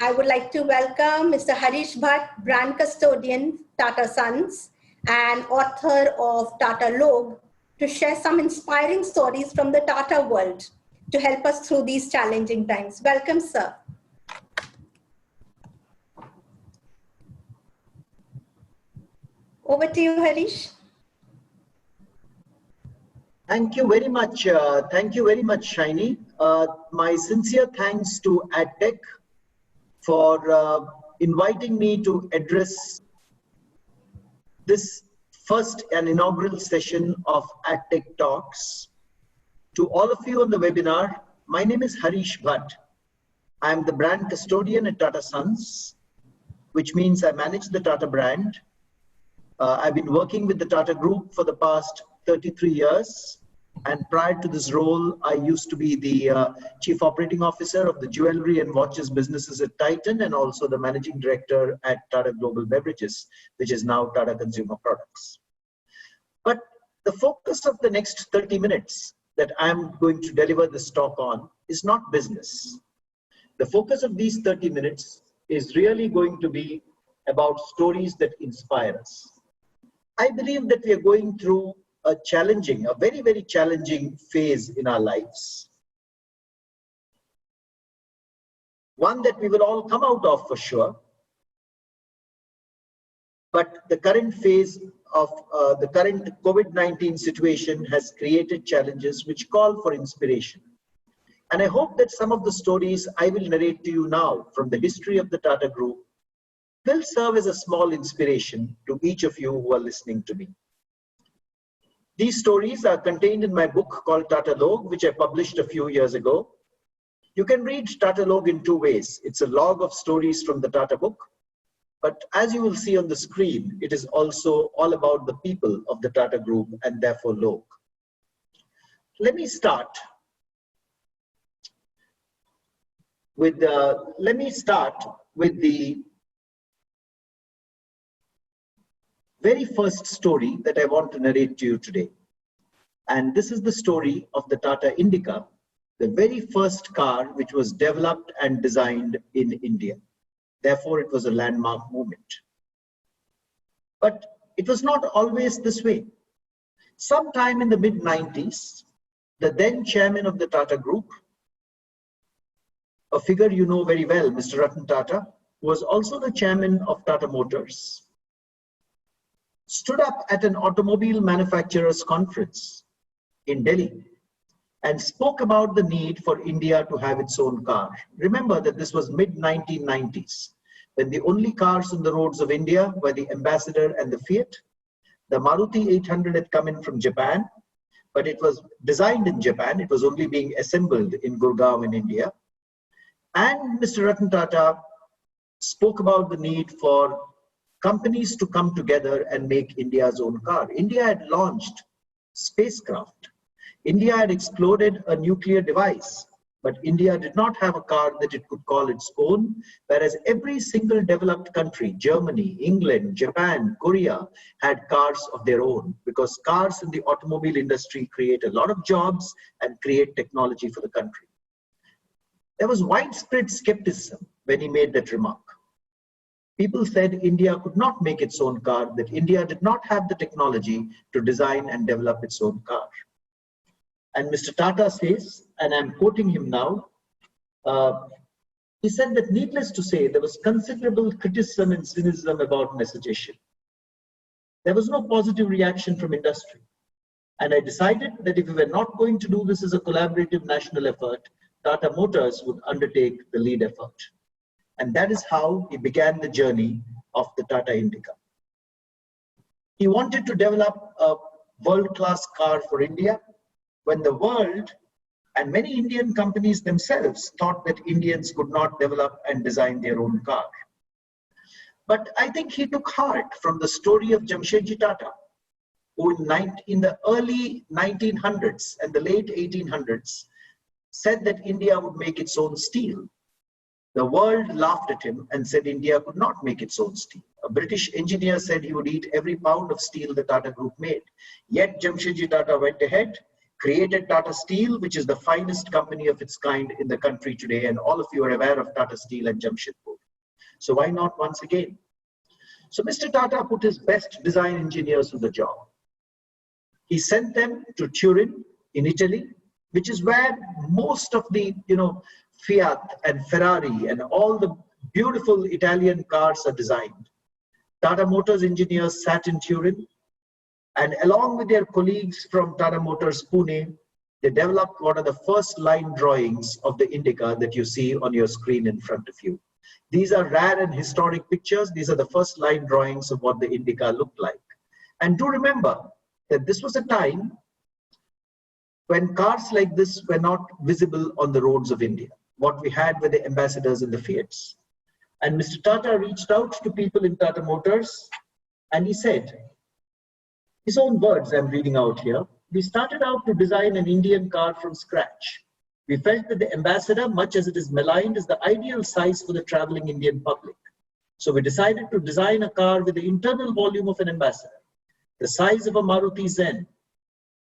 I would like to welcome Mr. Harish Bhatt, brand custodian, Tata Sons, and author of Tata Log, to share some inspiring stories from the Tata world to help us through these challenging times. Welcome, sir. Over to you, Harish. Thank you very much. Thank you very much, Shiny. My sincere thanks to AdTech for inviting me to address this first and inaugural session of AdTech Talks. To all of you on the webinar, my name is Harish Bhatt. I am the brand custodian at Tata Sons, which means I manage the Tata brand. I've been working with the Tata Group for the past 33 years. And prior to this role, I used to be the Chief Operating Officer of the jewelry and watches businesses at Titan, and also the Managing Director at Tata Global Beverages, which is now Tata Consumer Products. But the focus of the next 30 minutes that I'm going to deliver this talk on is not business. The focus of these 30 minutes is really going to be about stories that inspire us. I believe that we are going through a very, very challenging phase in our lives. One that we will all come out of for sure. But the current phase of the current COVID-19 situation has created challenges which call for inspiration. And I hope that some of the stories I will narrate to you now from the history of the Tata Group will serve as a small inspiration to each of you who are listening to me. These stories are contained in my book called Tata Log, which I published a few years ago. You can read Tata Log in two ways. It's a log of stories from the Tata book, but as you will see on the screen, it is also all about the people of the Tata Group and therefore Log. Let me start with the very first story that I want to narrate to you today. And this is the story of the Tata Indica, the very first car which was developed and designed in India. Therefore, it was a landmark moment. But it was not always this way. Sometime in the mid-90s, the then chairman of the Tata Group, a figure you know very well, Mr. Ratan Tata, who was also the chairman of Tata Motors, stood up at an automobile manufacturers conference in Delhi and spoke about the need for India to have its own car. Remember that this was mid-1990s, when the only cars on the roads of India were the Ambassador and the Fiat. The Maruti 800 had come in from Japan, but it was designed in Japan. It was only being assembled in Gurgaon in India. And Mr. Ratan Tata spoke about the need for companies to come together and make India's own car. India had launched spacecraft. India had exploded a nuclear device, but India did not have a car that it could call its own, whereas every single developed country, Germany, England, Japan, Korea, had cars of their own, because cars in the automobile industry create a lot of jobs and create technology for the country. There was widespread skepticism when he made that remark. People said India could not make its own car, that India did not have the technology to design and develop its own car. And Mr. Tata says, and I'm quoting him now, he said that needless to say, there was considerable criticism and cynicism about messaging. There was no positive reaction from industry. And I decided that if we were not going to do this as a collaborative national effort, Tata Motors would undertake the lead effort. And that is how he began the journey of the Tata Indica. He wanted to develop a world-class car for India when the world and many Indian companies themselves thought that Indians could not develop and design their own car. But I think he took heart from the story of Jamshedji Tata, who in the early 1900s and the late 1800s said that India would make its own steel. The world laughed at him and said India could not make its own steel. A British engineer said he would eat every pound of steel the Tata Group made. Yet Jamshedji Tata went ahead, created Tata Steel, which is the finest company of its kind in the country today, and all of you are aware of Tata Steel and Jamshedpur. So why not once again? So Mr. Tata put his best design engineers to the job. He sent them to Turin in Italy, which is where most of the, Fiat and Ferrari and all the beautiful Italian cars are designed. Tata Motors engineers sat in Turin, and along with their colleagues from Tata Motors Pune, they developed what are the first line drawings of the Indica that you see on your screen in front of you. These are rare and historic pictures. These are the first line drawings of what the Indica looked like. And do remember that this was a time when cars like this were not visible on the roads of India. What we had were the ambassadors and the Fiats. And Mr. Tata reached out to people in Tata Motors and he said, his own words I'm reading out here, we started out to design an Indian car from scratch. We felt that the Ambassador, much as it is maligned, is the ideal size for the traveling Indian public. So we decided to design a car with the internal volume of an Ambassador, the size of a Maruti Zen.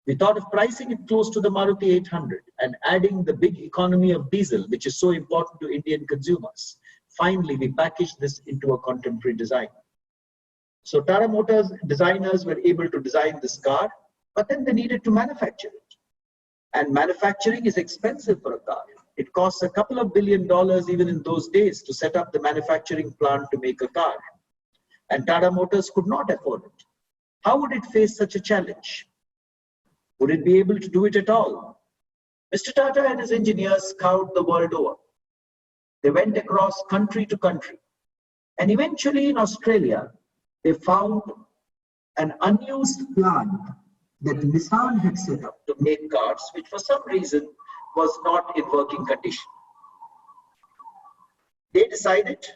We thought of pricing it close to the Maruti 800 and adding the big economy of diesel, which is so important to Indian consumers. Finally, we packaged this into a contemporary design. So Tata Motors designers were able to design this car, but then they needed to manufacture it. And manufacturing is expensive for a car. It costs a couple of $2 billion even in those days to set up the manufacturing plant to make a car. And Tata Motors could not afford it. How would it face such a challenge? Would it be able to do it at all? Mr. Tata and his engineers scoured the world over. They went across country to country. And eventually in Australia, they found an unused plant that Nissan had set up to make cars, which for some reason was not in working condition. They decided,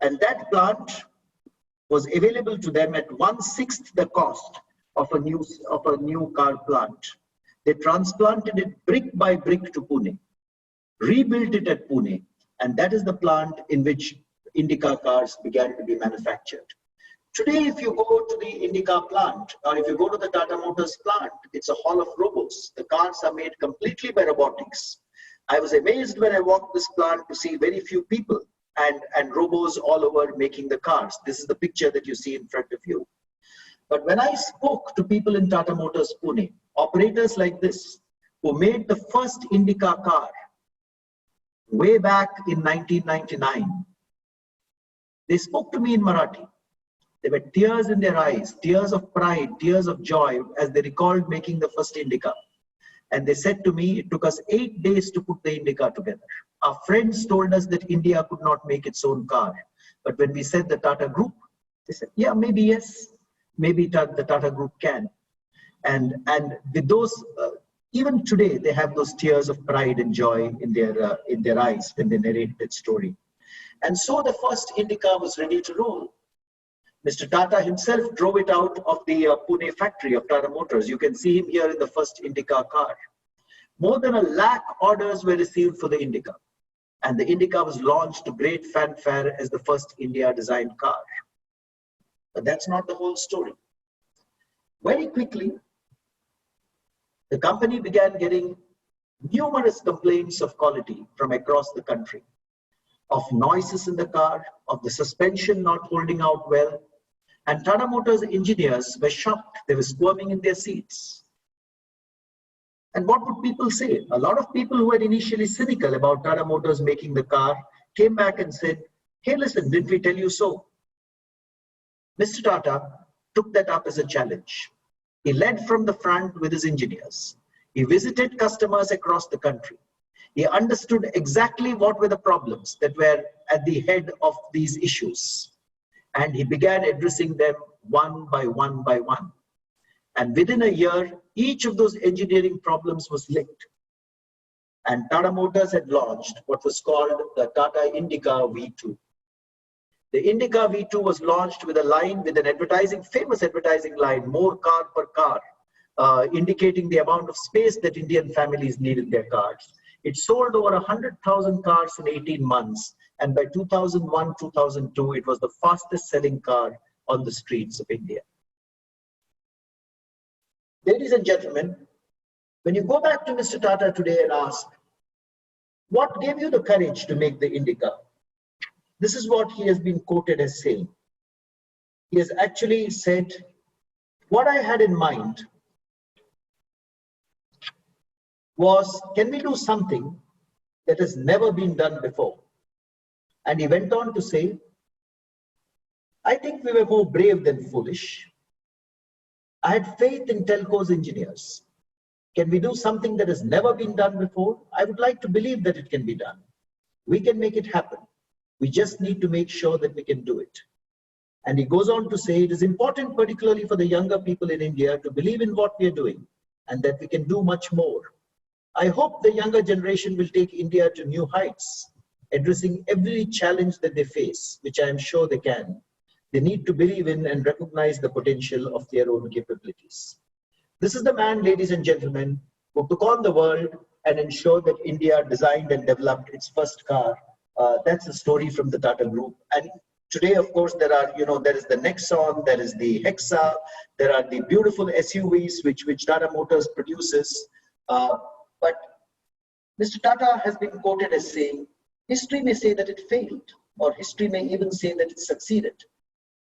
and that plant was available to them at 1/6 the cost of a new car plant. They transplanted it brick by brick to Pune, rebuilt it at Pune, and that is the plant in which Indica cars began to be manufactured. Today, if you go to the Indica plant, or if you go to the Tata Motors plant, it's a hall of robots. The cars are made completely by robotics. I was amazed when I walked this plant to see very few people and robots all over making the cars. This is the picture that you see in front of you. But when I spoke to people in Tata Motors Pune, operators like this, who made the first Indica car way back in 1999, they spoke to me in Marathi. There were tears in their eyes, tears of pride, tears of joy as they recalled making the first Indica. And they said to me, it took us 8 days to put the Indica together. Our friends told us that India could not make its own car. But when we said the Tata Group, they said, yeah, maybe yes, maybe the Tata Group can. And with those, even today, they have those tears of pride and joy in their eyes when they narrate that story. And so the first Indica was ready to roll. Mr. Tata himself drove it out of the Pune factory of Tata Motors. You can see him here in the first Indica car. More than 1 lakh orders were received for the Indica. And the Indica was launched to great fanfare as the first India-designed car. But that's not the whole story. Very quickly, the company began getting numerous complaints of quality from across the country, of noises in the car, of the suspension not holding out well. And Tata Motors engineers were shocked. They were squirming in their seats. And what would people say? A lot of people who were initially cynical about Tata Motors making the car came back and said, hey, listen, didn't we tell you so? Mr. Tata took that up as a challenge. He led from the front with his engineers. He visited customers across the country. He understood exactly what were the problems that were at the head of these issues. And he began addressing them one by one by one. And within a year, each of those engineering problems was licked. And Tata Motors had launched what was called the Tata Indica V2. The Indica V2 was launched with a line, with an advertising, famous advertising line, more car per car, indicating the amount of space that Indian families need in their cars. It sold over 100,000 cars in 18 months. And by 2001, 2002, it was the fastest selling car on the streets of India. Ladies and gentlemen, when you go back to Mr. Tata today and ask, what gave you the courage to make the Indica? this is what he has been quoted as saying. He has actually said, what I had in mind was, can we do something that has never been done before? And he went on to say, I think we were more brave than foolish. I had faith in Telco's engineers. Can we do something that has never been done before? I would like to believe that it can be done. We can make it happen. We just need to make sure that we can do it. And he goes on to say, it is important, particularly for the younger people in India, to believe in what we are doing and that we can do much more. I hope the younger generation will take India to new heights, addressing every challenge that they face, which I am sure they can. They need to believe in and recognize the potential of their own capabilities. This is the man, ladies and gentlemen, who took on the world and ensured that India designed and developed its first car. That's a story from the Tata Group. And today, of course, there are, there is the Nexon, there is the Hexa, there are the beautiful SUVs which Tata Motors produces. But Mr. Tata has been quoted as saying, history may say that it failed, or history may even say that it succeeded.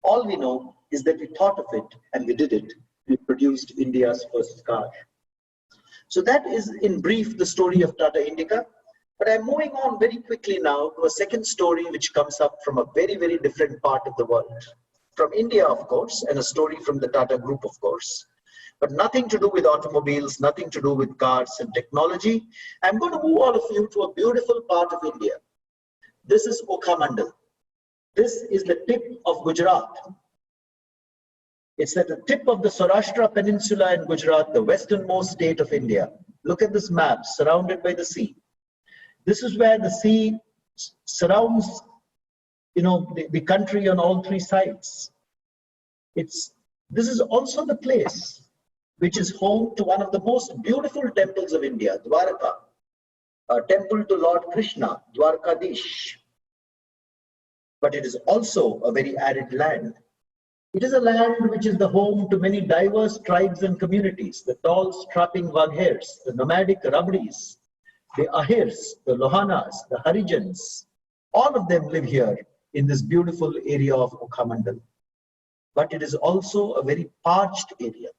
All we know is that we thought of it and we did it. We produced India's first car. So that is in brief the story of Tata Indica. But I'm moving on very quickly now to a second story which comes up from a very, very different part of the world. From India, of course, and a story from the Tata Group, of course. But nothing to do with automobiles, nothing to do with cars and technology. I'm going to move all of you to a beautiful part of India. This is Okhamandal. This is the tip of Gujarat. It's at the tip of the Saurashtra Peninsula in Gujarat, the westernmost state of India. Look at this map, surrounded by the sea. This is where the sea surrounds, the country on all three sides. This is also the place which is home to one of the most beautiful temples of India, Dwarka, a temple to Lord Krishna, Dwarkadish. But it is also a very arid land. It is a land which is the home to many diverse tribes and communities, the tall strapping Waghears, the nomadic Rabdis, the Ahirs, the Lohanas, the Harijans. All of them live here in this beautiful area of Okhamandal. But it is also a very parched area.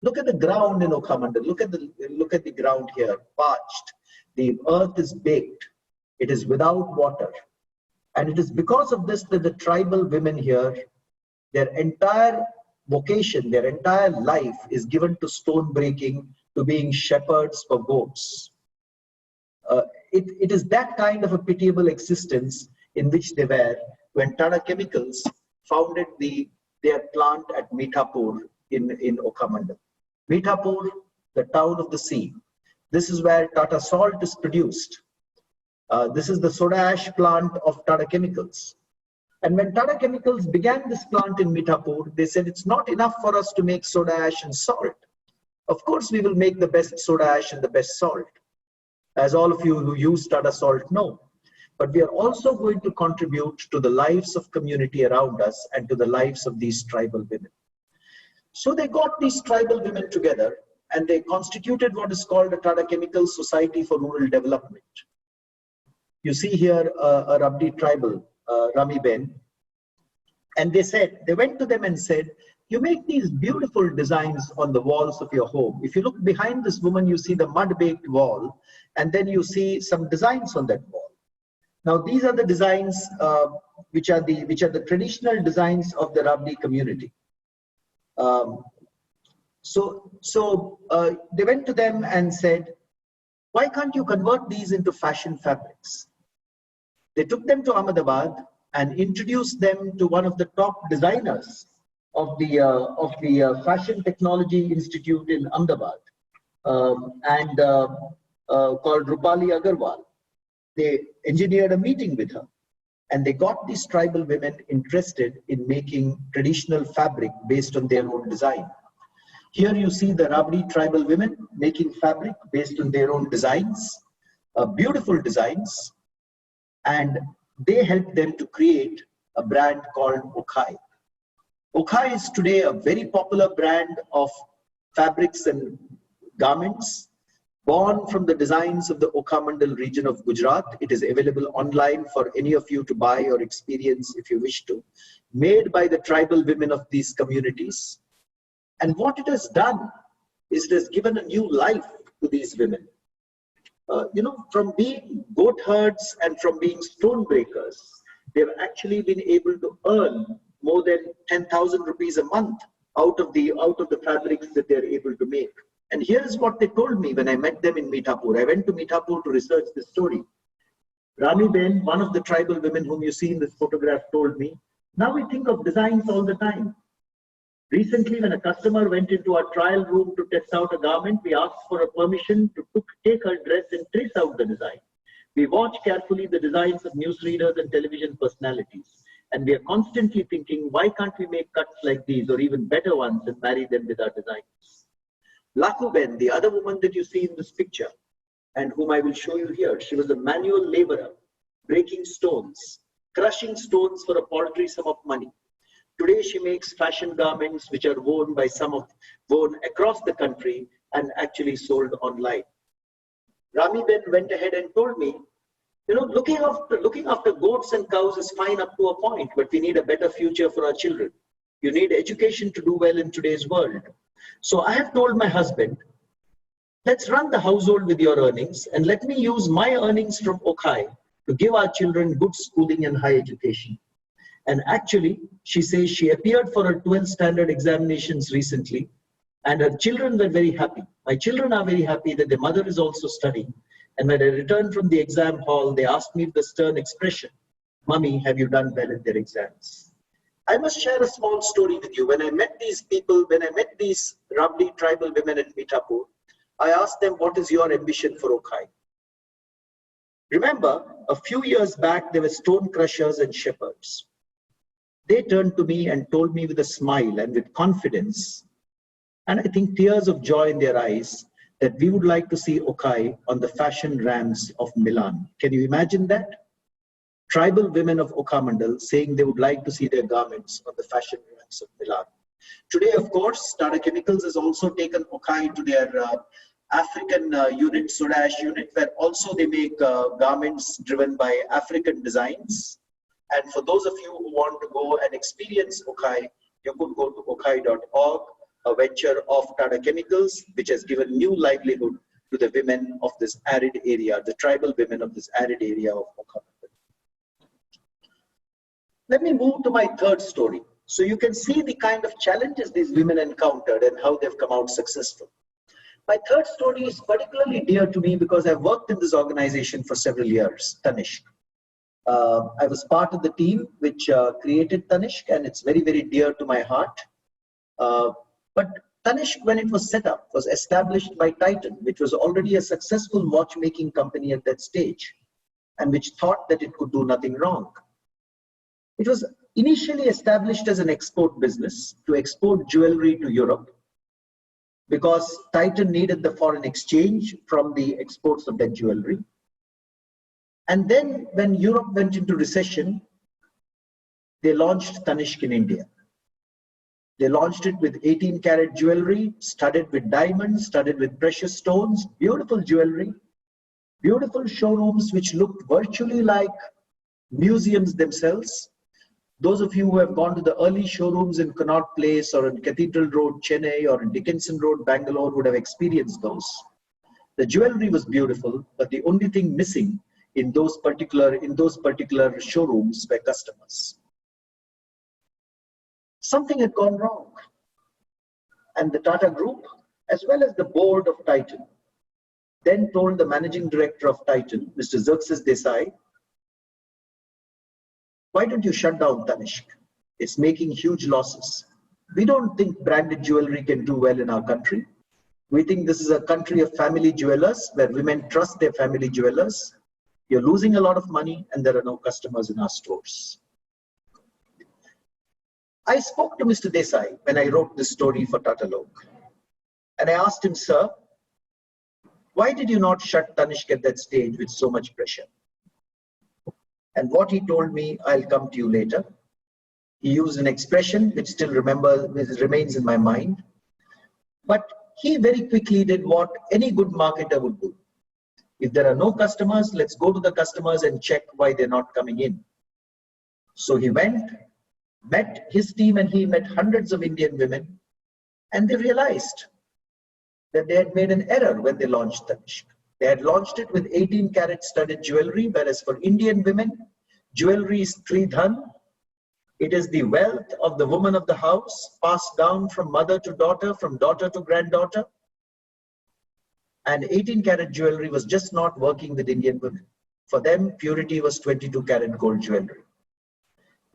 Look at the ground in Okhamandal. Look at the ground here, parched. The earth is baked. It is without water. And it is because of this that the tribal women here, their entire vocation, their entire life is given to stone breaking, to being shepherds for goats. It is that kind of a pitiable existence in which they were when Tata Chemicals founded their plant at Mithapur in Okhamandal. Mithapur, the town of the sea. This is where Tata Salt is produced. This is the soda ash plant of Tata Chemicals. And when Tata Chemicals began this plant in Mithapur, they said it's not enough for us to make soda ash and salt. Of course, we will make the best soda ash and the best salt, as all of you who use Tata Salt know. But we are also going to contribute to the lives of community around us and to the lives of these tribal women. So they got these tribal women together and they constituted what is called a Tata Chemicals Society for Rural Development. You see here a Rabdi tribal, Rami Ben, and they went to them and said, you make these beautiful designs on the walls of your home. If you look behind this woman, you see the mud-baked wall, and then you see some designs on that wall. Now, these are the designs which are the traditional designs of the Rabdi community. So they went to them and said, why can't you convert these into fashion fabrics? They took them to Ahmedabad and introduced them to one of the top designers of the Fashion Technology Institute in Ahmedabad, called Rupali Agarwal. They engineered a meeting with her, and they got these tribal women interested in making traditional fabric based on their own design. Here you see the Rabdi tribal women making fabric based on their own designs, beautiful designs, and they helped them to create a brand called Okhai. Okhai is today a very popular brand of fabrics and garments. Born from the designs of the Okhamandal region of Gujarat, it is available online for any of you to buy or experience if you wish to. Made by the tribal women of these communities. And what it has done is it has given a new life to these women. From being goat herds and from being stone breakers, they've actually been able to earn more than 10,000 rupees a month out of the fabrics that they're able to make. And here's what they told me when I met them in Mithapur. I went to Mithapur to research this story. Rami Ben, one of the tribal women whom you see in this photograph, told me, now we think of designs all the time. Recently, when a customer went into our trial room to test out a garment, we asked for a permission to take her dress and trace out the design. We watch carefully the designs of newsreaders and television personalities. And we are constantly thinking, why can't we make cuts like these or even better ones and marry them with our designs? Lakuben, the other woman that you see in this picture, and whom I will show you here, she was a manual laborer, breaking stones, crushing stones for a paltry sum of money. Today, she makes fashion garments which are worn across the country and actually sold online. Rami Ben went ahead and told me, looking after goats and cows is fine up to a point, but we need a better future for our children. You need education to do well in today's world. So I have told my husband, let's run the household with your earnings and let me use my earnings from Okhai to give our children good schooling and high education. And actually, she says she appeared for her 12th standard examinations recently, and her children were very happy. My children are very happy that their mother is also studying. And when I returned from the exam hall, they asked me with the stern expression, Mummy, have you done well in their exams? I must share a small story with you. When I met these people, when I met these Rabdi tribal women at Mithapur, I asked them, what is your ambition for Okhai? Remember, a few years back, there were stone crushers and shepherds. They turned to me and told me with a smile and with confidence, and I think tears of joy in their eyes, that we would like to see Okhai on the fashion ramps of Milan. Can you imagine that? Tribal women of Okhamandal saying they would like to see their garments on the fashion ramps of Milan. Today, of course, Tata Chemicals has also taken Okhai to their African unit, Soda Ash unit, where also they make garments driven by African designs. And for those of you who want to go and experience Okhai, you could go to okhai.org, a venture of Tata Chemicals, which has given new livelihood to the women of this arid area, the tribal women of this arid area of Okhamandal. Let me move to my third story. So you can see the kind of challenges these women encountered and how they've come out successful. My third story is particularly dear to me because I've worked in this organization for several years, Tanishq. I was part of the team which created Tanishq, and it's very, very dear to my heart. But Tanishq, when it was set up, was established by Titan, which was already a successful watchmaking company at that stage, and which thought that it could do nothing wrong. It was initially established as an export business to export jewelry to Europe, because Titan needed the foreign exchange from the exports of that jewelry. And then when Europe went into recession, they launched Tanishq in India. They launched it with 18-karat jewelry, studded with diamonds, studded with precious stones, beautiful jewelry, beautiful showrooms which looked virtually like museums themselves. Those of you who have gone to the early showrooms in Connaught Place or in Cathedral Road, Chennai, or in Dickinson Road, Bangalore, would have experienced those. The jewelry was beautiful, but the only thing missing in those particular showrooms were customers. Something had gone wrong. And the Tata Group, as well as the board of Titan, then told the managing director of Titan, Mr. Xerxes Desai, why don't you shut down Tanishq? It's making huge losses. We don't think branded jewelry can do well in our country. We think this is a country of family jewelers where women trust their family jewelers. You're losing a lot of money and there are no customers in our stores. I spoke to Mr. Desai when I wrote this story for Tata Lok. And I asked him, sir, why did you not shut Tanishq at that stage with so much pressure? And what he told me, I'll come to you later. He used an expression which still remains in my mind. But he very quickly did what any good marketer would do. If there are no customers, let's go to the customers and check why they're not coming in. So he went, met his team, and he met hundreds of Indian women, and they realized that they had made an error when they launched Tanishq. They had launched it with 18-carat studded jewelry, whereas for Indian women, jewelry is Tridhan. It is the wealth of the woman of the house, passed down from mother to daughter, from daughter to granddaughter. And 18-carat jewelry was just not working with Indian women. For them, purity was 22-carat gold jewelry.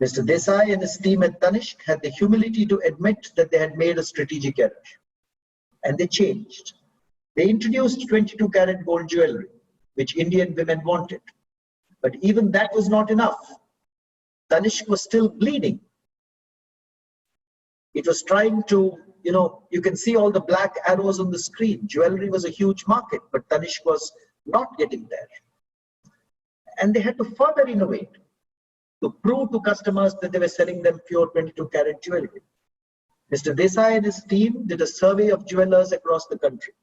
Mr. Desai and his team at Tanishq had the humility to admit that they had made a strategic error. And they changed. They introduced 22-carat gold jewelry, which Indian women wanted. But even that was not enough. Tanishq was still bleeding. It was trying to, you can see all the black arrows on the screen. Jewelry was a huge market, but Tanishq was not getting there. And they had to further innovate to prove to customers that they were selling them pure 22-carat jewelry. Mr. Desai and his team did a survey of jewelers across the country.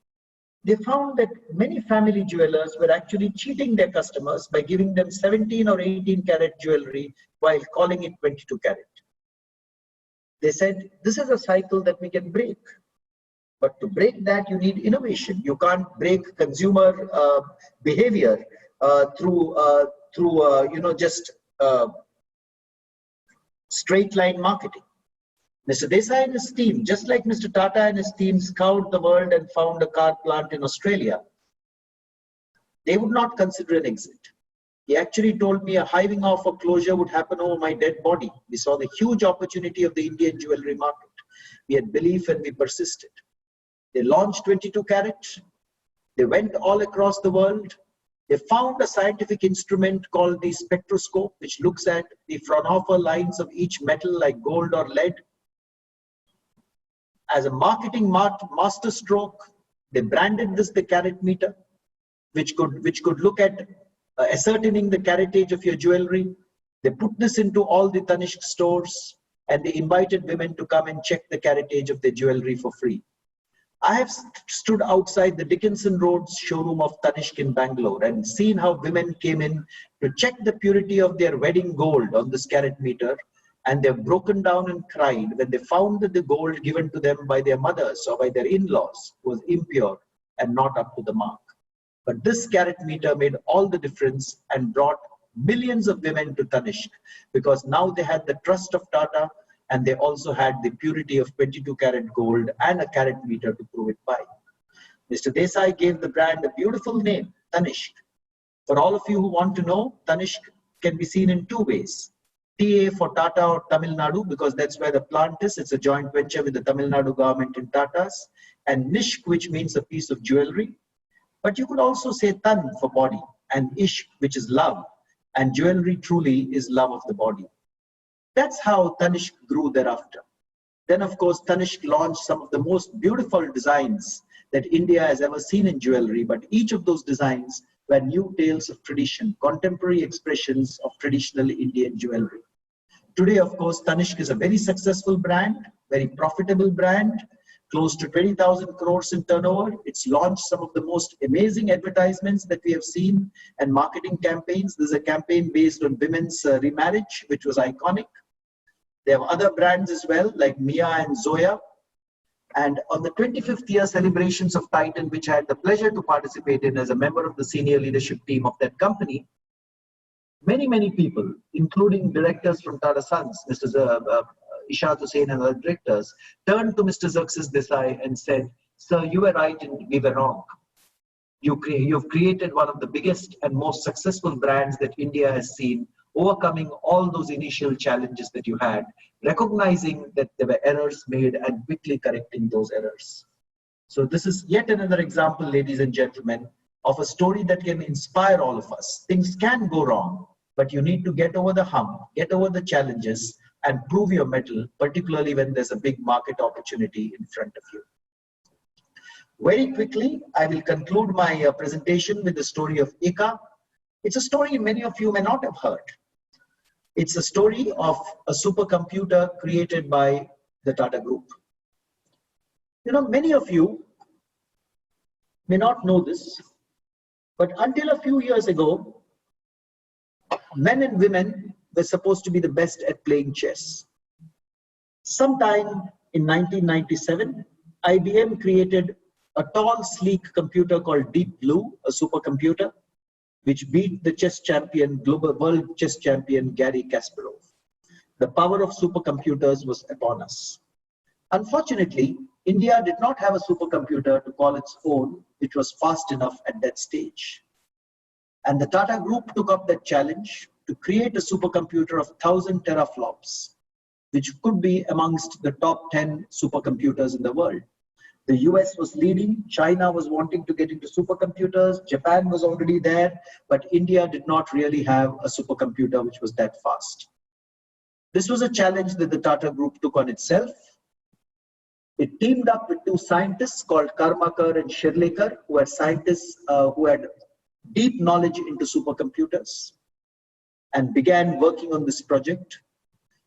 They found that many family jewelers were actually cheating their customers by giving them 17 or 18-carat jewelry while calling it 22-carat. They said, this is a cycle that we can break. But to break that, you need innovation. You can't break consumer behavior through just straight line marketing. Mr. Desai and his team, just like Mr. Tata and his team scoured the world and found a car plant in Australia, they would not consider an exit. He actually told me a hiving off or closure would happen over my dead body. We saw the huge opportunity of the Indian jewelry market. We had belief and we persisted. They launched 22-carat. They went all across the world. They found a scientific instrument called the spectroscope, which looks at the Fraunhofer lines of each metal like gold or lead. As a marketing master stroke, they branded this the carat meter, which could look at ascertaining the caratage of your jewelry. They put this into all the Tanishq stores, and they invited women to come and check the caratage of their jewelry for free. I have stood outside the Dickinson Roads showroom of Tanishq in Bangalore and seen how women came in to check the purity of their wedding gold on this carat meter. And they've broken down and cried when they found that the gold given to them by their mothers or by their in-laws was impure and not up to the mark. But this carat meter made all the difference and brought millions of women to Tanishq, because now they had the trust of Tata and they also had the purity of 22-carat gold and a carat meter to prove it by. Mr. Desai gave the brand a beautiful name, Tanishq. For all of you who want to know, Tanishq can be seen in two ways. TA for Tata or Tamil Nadu, because that's where the plant is. It's a joint venture with the Tamil Nadu government in Tata's. And Nishq, which means a piece of jewelry. But you could also say Tan for body, and Ishq, which is love. And jewelry truly is love of the body. That's how Tanishq grew thereafter. Then, of course, Tanishq launched some of the most beautiful designs that India has ever seen in jewelry. But each of those designs were new tales of tradition, contemporary expressions of traditional Indian jewelry. Today, of course, Tanishq is a very successful brand, very profitable brand, close to 20,000 crores in turnover. It's launched some of the most amazing advertisements that we have seen and marketing campaigns. There's a campaign based on women's remarriage, which was iconic. They have other brands as well, like Mia and Zoya. And on the 25th year celebrations of Titan, which I had the pleasure to participate in as a member of the senior leadership team of that company, many people, including directors from Tata Sons, Mr. Ishaq Hussain and other directors, turned to Mr. Xerxes Desai and said, "Sir, you were right and we were wrong. You've created one of the biggest and most successful brands that India has seen, overcoming all those initial challenges that you had, recognizing that there were errors made and quickly correcting those errors." So this is yet another example, ladies and gentlemen, of a story that can inspire all of us. Things can go wrong, but you need to get over the hump, get over the challenges, and prove your mettle, particularly when there's a big market opportunity in front of you. Very quickly, I will conclude my presentation with the story of Eka. It's a story many of you may not have heard. It's a story of a supercomputer created by the Tata Group. You know, many of you may not know this, but until a few years ago, men and women were supposed to be the best at playing chess. Sometime in 1997, IBM created a tall, sleek computer called Deep Blue, a supercomputer, which beat the chess champion, global world chess champion, Garry Kasparov. The power of supercomputers was upon us. Unfortunately, India did not have a supercomputer to call its own, which was fast enough at that stage. And the Tata Group took up that challenge to create a supercomputer of 1,000 teraflops, which could be amongst the top 10 supercomputers in the world. The US was leading, China was wanting to get into supercomputers, Japan was already there, but India did not really have a supercomputer which was that fast. This was a challenge that the Tata Group took on itself. It teamed up with two scientists called Karmakar and Shirlekar, who were scientists who had deep knowledge into supercomputers, and began working on this project.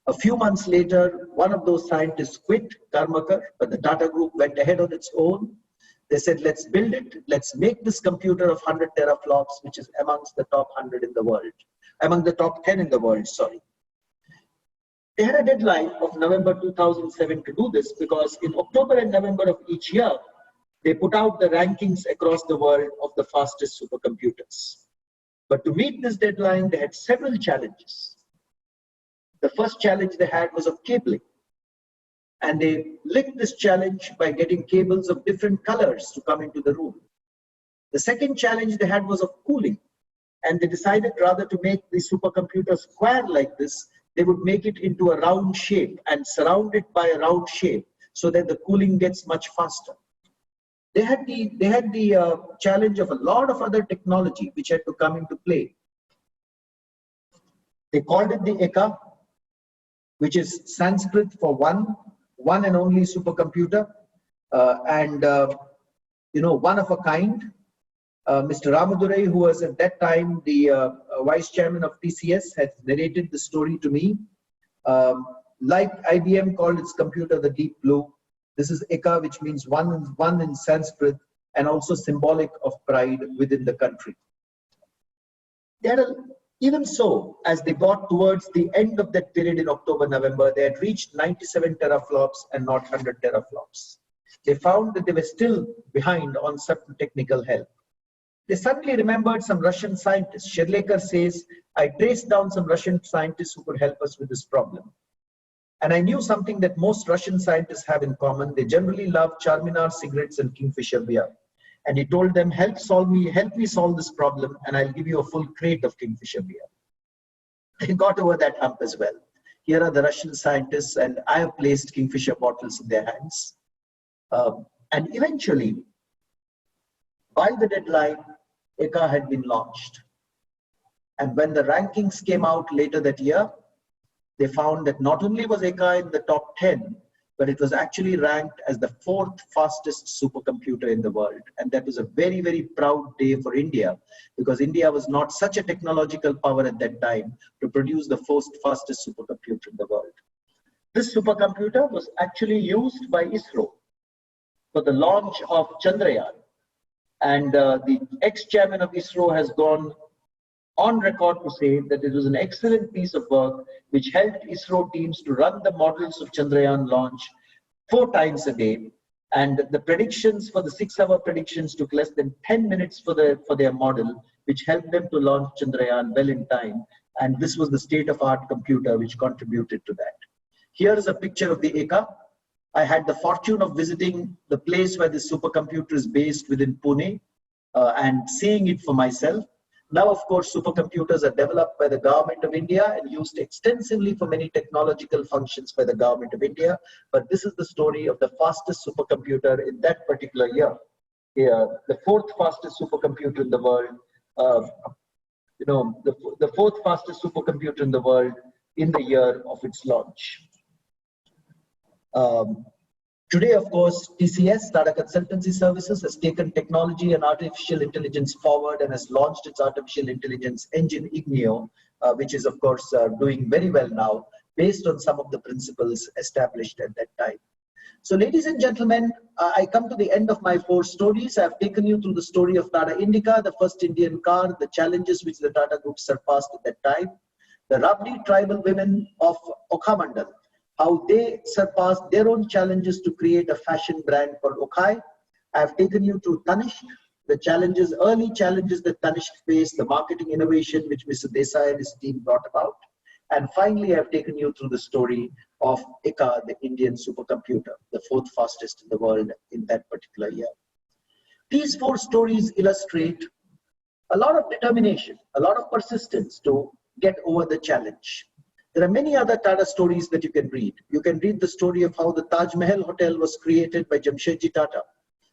A few months later, one of those scientists quit, Karmakar, but the Tata Group went ahead on its own. They said, let's build it. Let's make this computer of 100 teraflops, which is amongst the top 100 in the world, among the top 10 in the world, sorry. They had a deadline of November 2007 to do this, because in October and November of each year, they put out the rankings across the world of the fastest supercomputers. But to meet this deadline, they had several challenges. The first challenge they had was of cabling. And they licked this challenge by getting cables of different colors to come into the room. The second challenge they had was of cooling. And they decided rather to make the supercomputer square like this, they would make it into a round shape and surround it by a round shape so that the cooling gets much faster. They had the challenge of a lot of other technology which had to come into play. They called it the Eka, which is Sanskrit for one and only supercomputer, one of a kind. Mr. Ramadurai, who was at that time the vice chairman of TCS, had narrated the story to me. Like IBM called its computer the Deep Blue, this is Eka, which means one in Sanskrit, and also symbolic of pride within the country. Even so, as they got towards the end of that period in October, November, they had reached 97 teraflops and not 100 teraflops. They found that they were still behind on certain technical help. They suddenly remembered some Russian scientists. Shirlekar says, I traced down some Russian scientists who could help us with this problem. And I knew something that most Russian scientists have in common. They generally love Charminar cigarettes and Kingfisher beer. And he told them, help me solve this problem, and I'll give you a full crate of Kingfisher beer. They got over that hump as well. Here are the Russian scientists, and I have placed Kingfisher bottles in their hands. And eventually, by the deadline, Eka had been launched. And when the rankings came out later that year, they found that not only was Eka in the top 10, but it was actually ranked as the 4th fastest supercomputer in the world. And that was a very, very proud day for India, because India was not such a technological power at that time to produce the 4th fastest supercomputer in the world. This supercomputer was actually used by ISRO for the launch of Chandrayaan. And the ex-chairman of ISRO has gone on record to say that it was an excellent piece of work which helped ISRO teams to run the models of Chandrayaan launch 4 times a day. And the predictions for the 6-hour predictions took less than 10 minutes for their model, which helped them to launch Chandrayaan well in time. And this was the state-of-art computer which contributed to that. Here is a picture of the Eka. I had the fortune of visiting the place where this supercomputer is based within Pune and seeing it for myself. Now, of course, supercomputers are developed by the government of India and used extensively for many technological functions by the government of India. But this is the story of the fastest supercomputer in that particular year. The 4th fastest supercomputer in the world, the 4th fastest supercomputer in the world in the year of its launch. Today, of course, TCS, Tata Consultancy Services, has taken technology and artificial intelligence forward and has launched its artificial intelligence engine, Ignio, which is, of course, doing very well now, based on some of the principles established at that time. So ladies and gentlemen, I come to the end of my 4 stories. I've taken you through the story of Tata Indica, the first Indian car, the challenges which the Tata Group surpassed at that time, the Rabdi tribal women of Okhamandal, how they surpassed their own challenges to create a fashion brand called Okhai. I've taken you through Tanishq, the challenges, early challenges that Tanishq faced, the marketing innovation which Mr. Desai and his team brought about. And finally, I've taken you through the story of ICA, the Indian supercomputer, the 4th fastest in the world in that particular year. These 4 stories illustrate a lot of determination, a lot of persistence to get over the challenge. There are many other Tata stories that you can read. You can read the story of how the Taj Mahal Hotel was created by Jamshedji Tata,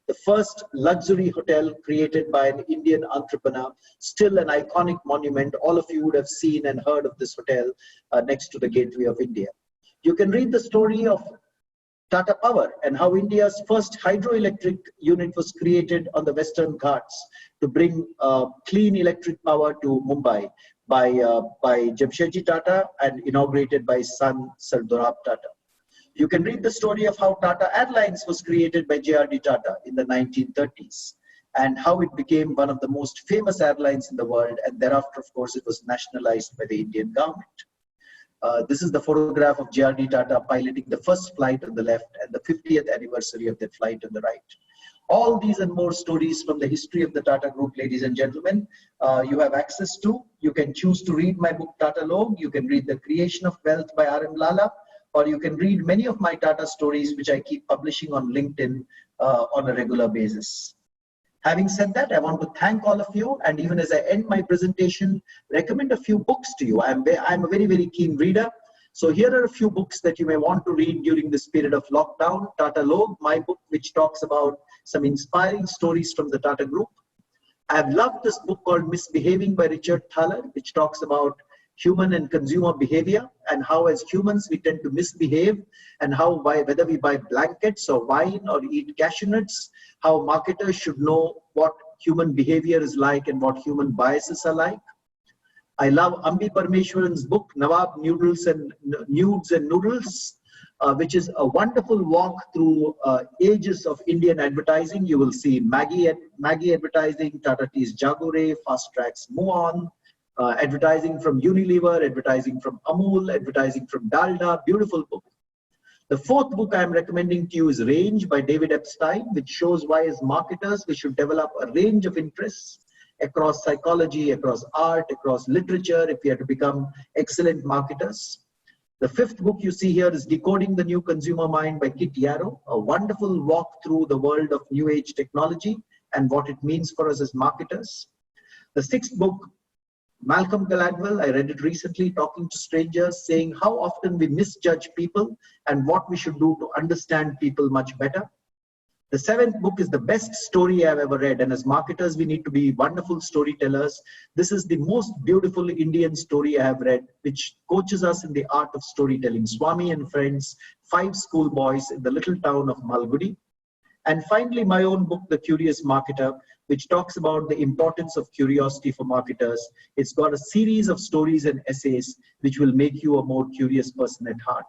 the first luxury hotel created by an Indian entrepreneur, still an iconic monument. All of you would have seen and heard of this hotel next to the Gateway of India. You can read the story of Tata Power and how India's first hydroelectric unit was created on the Western Ghats to bring clean electric power to Mumbai by Jamshedji Tata and inaugurated by his son Sir Dorab Tata. You can read the story of how Tata Airlines was created by J.R.D. Tata in the 1930s and how it became one of the most famous airlines in the world, and thereafter, of course, it was nationalized by the Indian government. This is the photograph of J.R.D. Tata piloting the first flight on the left and the 50th anniversary of that flight on the right. All these and more stories from the history of the Tata Group, ladies and gentlemen, you have access to. You can choose to read my book, Tata Log. You can read The Creation of Wealth by R.M. Lala. Or you can read many of my Tata stories, which I keep publishing on LinkedIn on a regular basis. Having said that, I want to thank all of you. And even as I end my presentation, recommend a few books to you. I'm a very, very keen reader. So here are a few books that you may want to read during this period of lockdown. Tata Log, my book, which talks about some inspiring stories from the Tata Group. I've loved this book called Misbehaving by Richard Thaler, which talks about human and consumer behavior and how as humans we tend to misbehave, and how whether we buy blankets or wine or eat cashew nuts, how marketers should know what human behavior is like and what human biases are like. I love Ambi Parmeshwaran's book, Nawab Nudes and Noodles, which is a wonderful walk through ages of Indian advertising. You will see Maggie advertising, Tata Tea's Jagore, Fast Track's Muon, advertising from Unilever, advertising from Amul, advertising from Dalda. Beautiful book. The 4th book I am recommending to you is Range by David Epstein, which shows why as marketers we should develop a range of interests across psychology, across art, across literature if we are to become excellent marketers. The 5th book you see here is Decoding the New Consumer Mind by Kit Yarrow, a wonderful walk through the world of new age technology and what it means for us as marketers. The 6th book, Malcolm Gladwell, I read it recently, Talking to Strangers, saying how often we misjudge people and what we should do to understand people much better. The 7th book is the best story I've ever read, and as marketers we need to be wonderful storytellers. This is the most beautiful Indian story I have read, which coaches us in the art of storytelling. Swami and Friends, 5 schoolboys in the little town of Malgudi. And finally, my own book, The Curious Marketer, which talks about the importance of curiosity for marketers. It's got a series of stories and essays which will make you a more curious person at heart.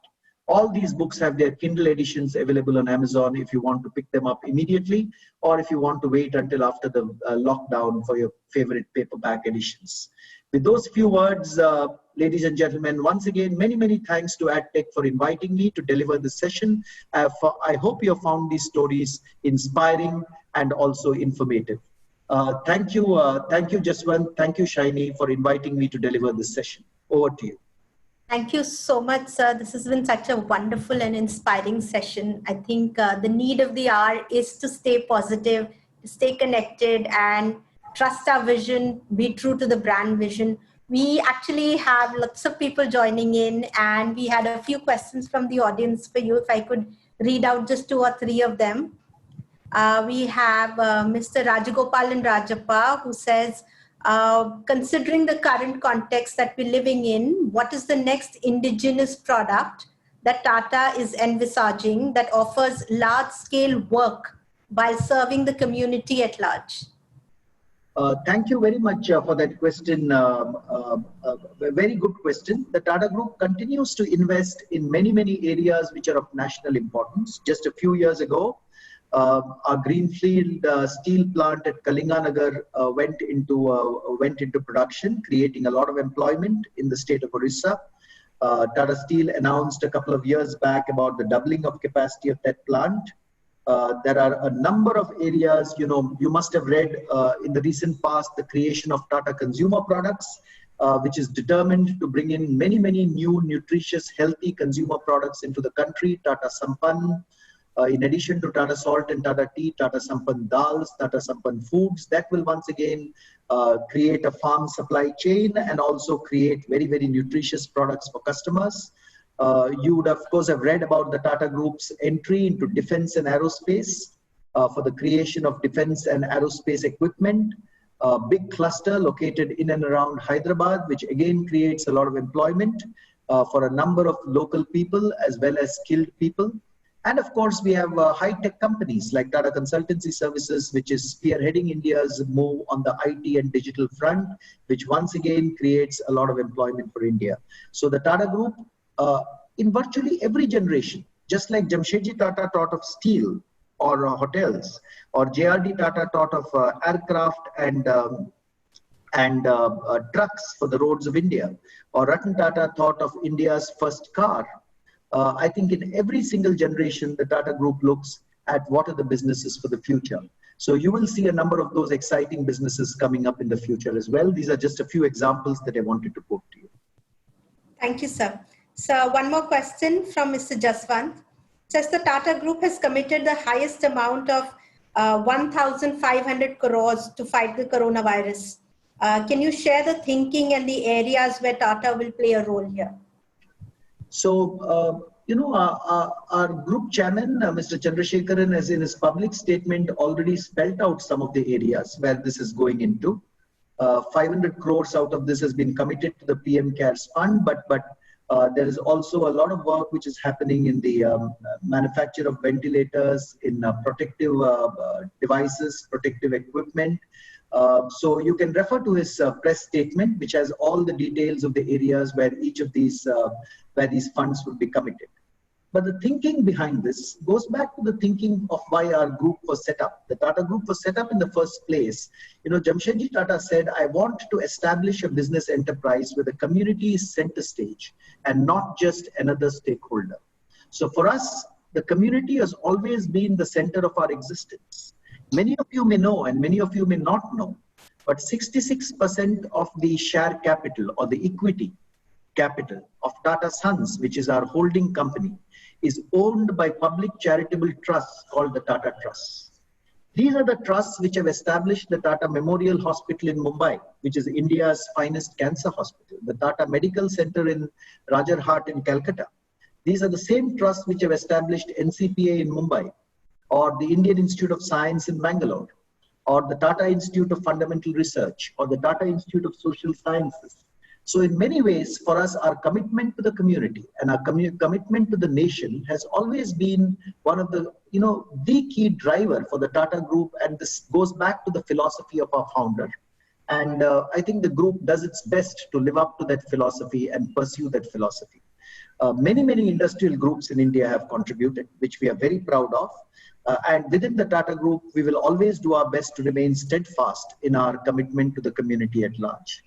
All these books have their Kindle editions available on Amazon if you want to pick them up immediately, or if you want to wait until after the lockdown for your favorite paperback editions. With those few words, ladies and gentlemen, once again, many, many thanks to AdTech for inviting me to deliver this session. I hope you have found these stories inspiring and also informative. Thank you, Jaswant. Thank you, Shaini, for inviting me to deliver this session. Over to you. Thank you so much, sir. This has been such a wonderful and inspiring session. I think the need of the hour is to stay positive, to stay connected, and trust our vision, be true to the brand vision. We actually have lots of people joining in, and we had a few questions from the audience for you. If I could read out just 2 or 3 of them. We have Mr. Rajagopalan Rajappa, who says, considering the current context that we're living in, what is the next indigenous product that Tata is envisaging that offers large-scale work while serving the community at large? Thank you very much for that question. A very good question. The Tata Group continues to invest in many, many areas which are of national importance. Just a few years ago, our greenfield steel plant at Kalinganagar went into production, creating a lot of employment in the state of Orissa. Tata Steel announced a couple of years back about the doubling of capacity of that plant. There are a number of areas, you must have read in the recent past the creation of Tata Consumer Products, which is determined to bring in many, many new nutritious, healthy consumer products into the country. Tata Sampann, in addition to Tata Salt and Tata Tea, Tata Sampann Dals, Tata Sampann Foods, that will once again create a farm supply chain and also create very, very nutritious products for customers. You would, of course, have read about the Tata Group's entry into defense and aerospace for the creation of defense and aerospace equipment. A big cluster located in and around Hyderabad, which again creates a lot of employment for a number of local people as well as skilled people. And of course, we have high-tech companies like Tata Consultancy Services, which is spearheading India's move on the IT and digital front, which once again creates a lot of employment for India. So the Tata Group, in virtually every generation, just like Jamshedji Tata thought of steel or hotels, or JRD Tata thought of aircraft and trucks for the roads of India, or Ratan Tata thought of India's first car. I think in every single generation, the Tata Group looks at what are the businesses for the future. So you will see a number of those exciting businesses coming up in the future as well. These are just a few examples that I wanted to quote to you. Thank you, sir. So one more question from Mr. Jaswant. Says the Tata Group has committed the highest amount of 1,500 crores to fight the coronavirus. Can you share the thinking and the areas where Tata will play a role here? So, our group chairman, Mr. Chandrasekaran, has in his public statement already spelled out some of the areas where this is going into. 500 crores out of this has been committed to the PM CARES Fund, but there is also a lot of work which is happening in the manufacture of ventilators, in protective devices, protective equipment. So you can refer to his press statement, which has all the details of the areas where each of these funds would be committed. But the thinking behind this goes back to the thinking of why our group was set up. The Tata Group was set up in the first place. Jamshedji Tata said, I want to establish a business enterprise where the community is center stage and not just another stakeholder. So for us, the community has always been the center of our existence. Many of you may know and many of you may not know, but 66% of the share capital or the equity capital of Tata Sons, which is our holding company, is owned by public charitable trusts called the Tata Trusts. These are the trusts which have established the Tata Memorial Hospital in Mumbai, which is India's finest cancer hospital, the Tata Medical Center in Rajarhat in Calcutta. These are the same trusts which have established NCPA in Mumbai, or the Indian Institute of Science in Bangalore, or the Tata Institute of Fundamental Research, or the Tata Institute of Social Sciences. So in many ways, for us, our commitment to the community and our commitment to the nation has always been one of the key driver for the Tata Group, and this goes back to the philosophy of our founder. And I think the group does its best to live up to that philosophy and pursue that philosophy. Many industrial groups in India have contributed, which we are very proud of. And within the Tata Group, we will always do our best to remain steadfast in our commitment to the community at large.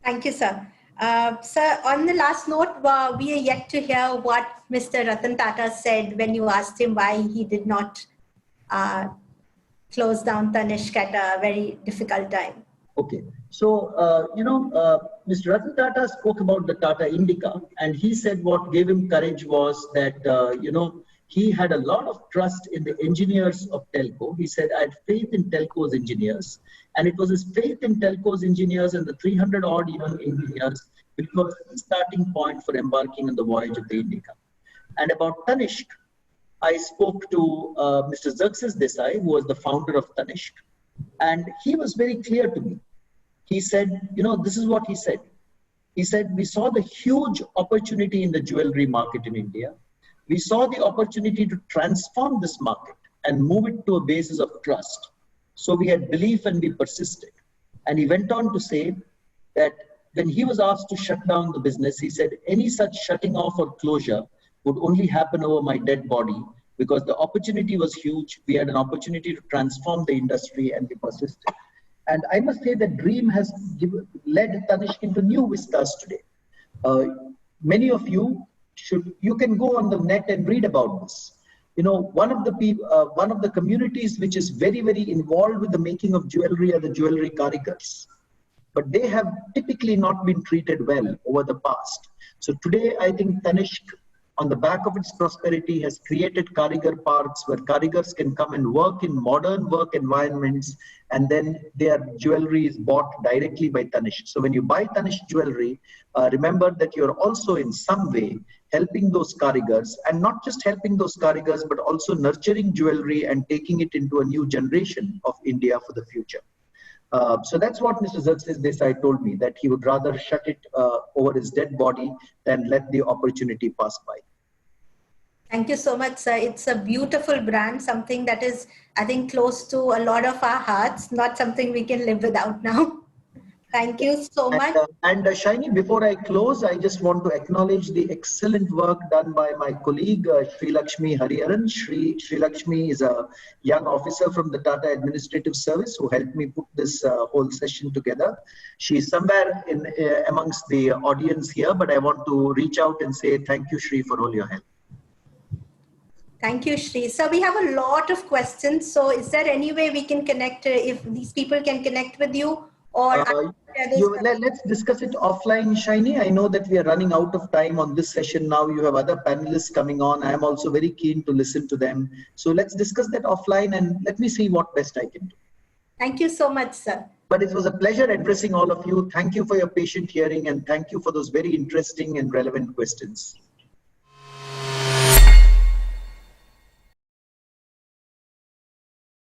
Thank you, sir. Sir, on the last note, we are yet to hear what Mr. Ratan Tata said when you asked him why he did not close down Tanishq at a very difficult time. Okay. So, Mr. Ratan Tata spoke about the Tata Indica, and he said what gave him courage was that, he had a lot of trust in the engineers of telco. He said, I had faith in telco's engineers. And it was his faith in telco's engineers and the 300 odd young engineers which was the starting point for embarking on the voyage of the Indica. And about Tanishq, I spoke to Mr. Xerxes Desai, who was the founder of Tanishq. And he was very clear to me. He said, this is what he said. He said, we saw the huge opportunity in the jewelry market in India. We saw the opportunity to transform this market and move it to a basis of trust. So we had belief and we persisted. And he went on to say that when he was asked to shut down the business, he said, any such shutting off or closure would only happen over my dead body, because the opportunity was huge. We had an opportunity to transform the industry, and we persisted. And I must say that dream has led Tanishq into new vistas today. Many of you you can go on the net and read about this. You know, one of the communities which is very, very involved with the making of jewelry are the jewelry karigars. But they have typically not been treated well over the past. So today, I think Tanishq, on the back of its prosperity, has created Karigar parks where Karigars can come and work in modern work environments, and then their jewelry is bought directly by Tanishq. So when you buy Tanishq jewelry, remember that you're also in some way helping those Karigars, and not just helping those Karigars, but also nurturing jewelry and taking it into a new generation of India for the future. So that's what Mr. Xerxes Desai told me, that he would rather shut it over his dead body than let the opportunity pass by. Thank you so much, sir. It's a beautiful brand, something that is, I think, close to a lot of our hearts, not something we can live without now. Thank you so much. Shaini, before I close, I just want to acknowledge the excellent work done by my colleague, Sri Lakshmi Hariharan. Sri Lakshmi is a young officer from the Tata Administrative Service who helped me put this whole session together. She's somewhere amongst the audience here, but I want to reach out and say thank you, Sri, for all your help. Thank you, Shri. So we have a lot of questions. So is there any way we can connect, if these people can connect with you? Or let's discuss it offline, Shaini. I know that we are running out of time on this session now. You have other panelists coming on. I am also very keen to listen to them. So let's discuss that offline, and let me see what best I can do. Thank you so much, sir. But it was a pleasure addressing all of you. Thank you for your patient hearing, and thank you for those very interesting and relevant questions.